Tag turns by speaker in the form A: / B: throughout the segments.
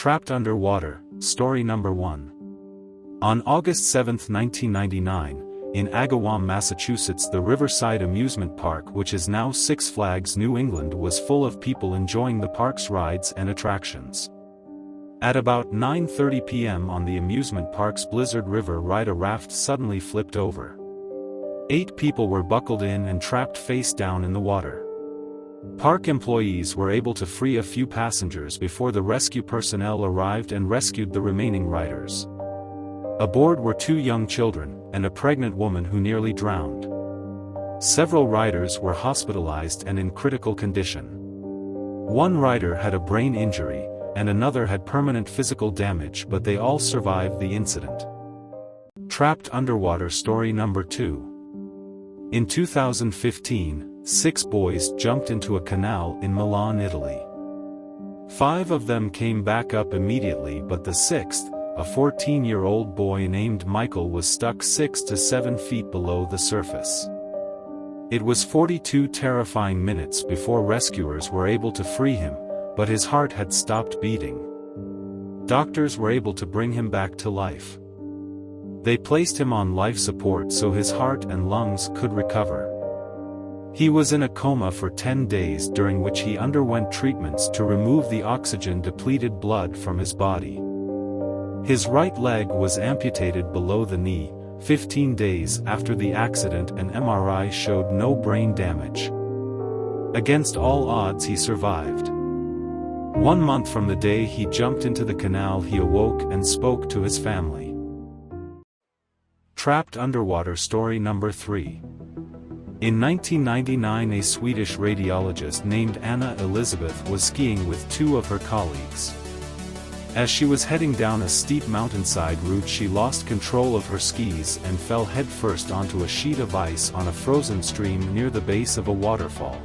A: Trapped Underwater, Story Number 1. On August 7, 1999, in Agawam, Massachusetts, the Riverside Amusement Park, which is now Six Flags New England, was full of people enjoying the park's rides and attractions. At about 9:30 p.m. on the amusement park's Blizzard River ride, a raft suddenly flipped over. 8 people were buckled in and trapped face down in the water. Park employees were able to free a few passengers before the rescue personnel arrived and rescued the remaining riders. Aboard were 2 young children, and a pregnant woman who nearly drowned. Several riders were hospitalized and in critical condition. One rider had a brain injury, and another had permanent physical damage, but they all survived the incident. Trapped Underwater Story Number 2. In 2015, 6 boys jumped into a canal in Milan, Italy. 5 of them came back up immediately, but the 6th, a 14-year-old boy named Michael, was stuck 6 to 7 feet below the surface. It was 42 terrifying minutes before rescuers were able to free him, but his heart had stopped beating. Doctors were able to bring him back to life. They placed him on life support so his heart and lungs could recover. He was in a coma for 10 days, during which he underwent treatments to remove the oxygen-depleted blood from his body. His right leg was amputated below the knee. 15 days after the accident, an MRI showed no brain damage. Against all odds, he survived. 1 month from the day he jumped into the canal, he awoke and spoke to his family. Trapped Underwater Story Number 3. In 1999, a Swedish radiologist named Anna Elizabeth was skiing with 2 of her colleagues. As she was heading down a steep mountainside route, she lost control of her skis and fell headfirst onto a sheet of ice on a frozen stream near the base of a waterfall.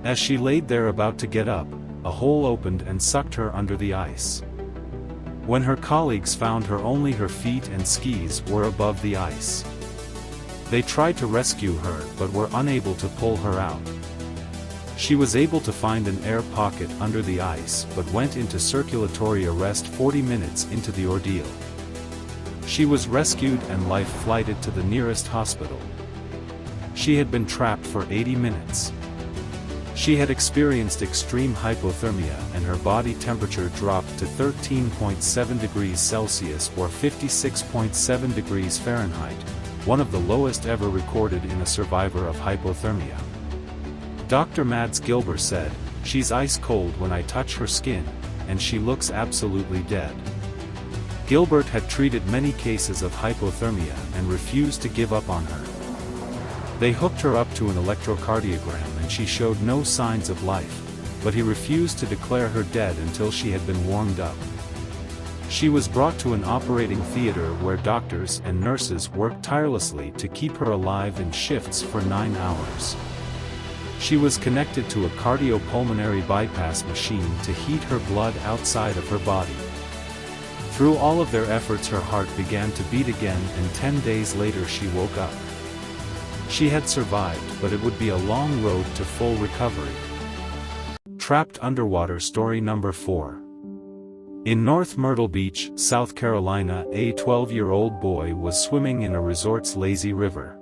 A: As she laid there about to get up, a hole opened and sucked her under the ice. When her colleagues found her, only her feet and skis were above the ice. They tried to rescue her but were unable to pull her out. She was able to find an air pocket under the ice but went into circulatory arrest 40 minutes into the ordeal. She was rescued and life-flighted to the nearest hospital. She had been trapped for 80 minutes. She had experienced extreme hypothermia and her body temperature dropped to 13.7 degrees Celsius or 56.7 degrees Fahrenheit, one of the lowest ever recorded in a survivor of hypothermia. Dr. Mads Gilbert said, "She's ice cold when I touch her skin, and she looks absolutely dead." Gilbert had treated many cases of hypothermia and refused to give up on her. They hooked her up to an electrocardiogram and she showed no signs of life, but he refused to declare her dead until she had been warmed up. She was brought to an operating theater where doctors and nurses worked tirelessly to keep her alive in shifts for 9 hours. She was connected to a cardiopulmonary bypass machine to heat her blood outside of her body. Through all of their efforts, her heart began to beat again, and 10 days later she woke up. She had survived, but it would be a long road to full recovery. Trapped Underwater Story Number 4. In North Myrtle Beach, South Carolina, a 12-year-old boy was swimming in a resort's lazy river.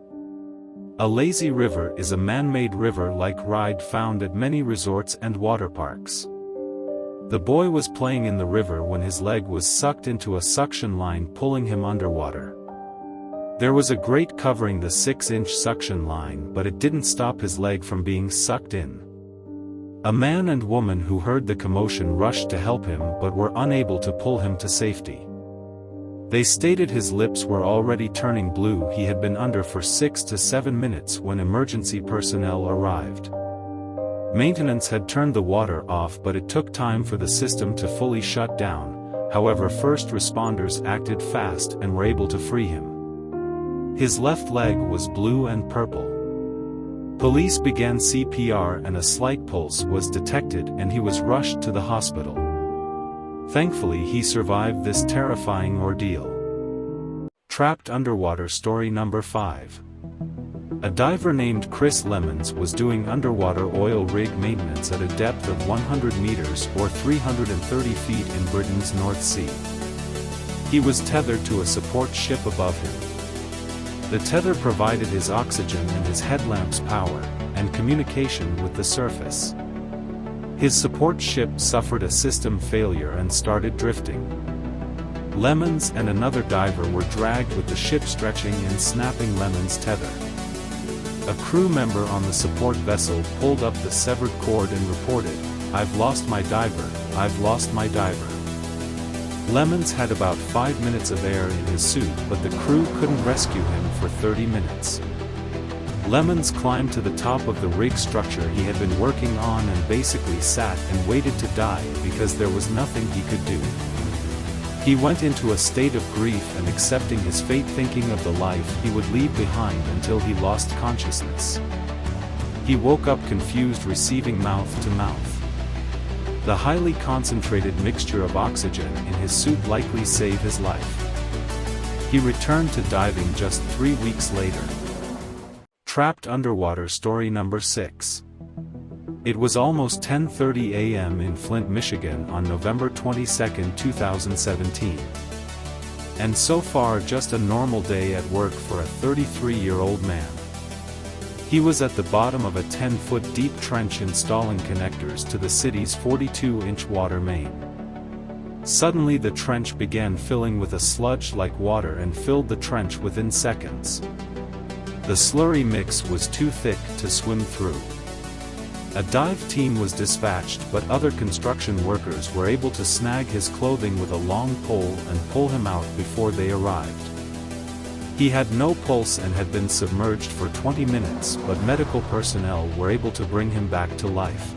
A: A lazy river is a man-made river-like ride found at many resorts and water parks. The boy was playing in the river when his leg was sucked into a suction line, pulling him underwater. There was a grate covering the 6-inch suction line, but it didn't stop his leg from being sucked in. A man and woman who heard the commotion rushed to help him but were unable to pull him to safety. They stated his lips were already turning blue. He had been under for 6 to 7 minutes when emergency personnel arrived. Maintenance had turned the water off, but it took time for the system to fully shut down. However, first responders acted fast and were able to free him. His left leg was blue and purple. Police began CPR and a slight pulse was detected and he was rushed to the hospital. Thankfully, he survived this terrifying ordeal. Trapped Underwater Story Number 5. A diver named Chris Lemons was doing underwater oil rig maintenance at a depth of 100 meters or 330 feet in Britain's North Sea. He was tethered to a support ship above him. The tether provided his oxygen and his headlamp's power, and communication with the surface. His support ship suffered a system failure and started drifting. Lemons and another diver were dragged with the ship stretching and snapping Lemons' tether. A crew member on the support vessel pulled up the severed cord and reported, "I've lost my diver, I've lost my diver." Lemons had about 5 minutes of air in his suit, but the crew couldn't rescue him for 30 minutes. Lemons climbed to the top of the rig structure he had been working on and basically sat and waited to die because there was nothing he could do. He went into a state of grief and accepting his fate, thinking of the life he would leave behind until he lost consciousness. He woke up confused, receiving mouth to mouth. The highly concentrated mixture of oxygen in his suit likely saved his life. He returned to diving just 3 weeks later. Trapped underwater story number 6. It was almost 10:30 a.m. in Flint, Michigan on November 22, 2017. And so far just a normal day at work for a 33-year-old man. He was at the bottom of a 10-foot deep trench installing connectors to the city's 42-inch water main. Suddenly the trench began filling with a sludge-like water and filled the trench within seconds. The slurry mix was too thick to swim through. A dive team was dispatched, but other construction workers were able to snag his clothing with a long pole and pull him out before they arrived. He had no pulse and had been submerged for 20 minutes, but medical personnel were able to bring him back to life.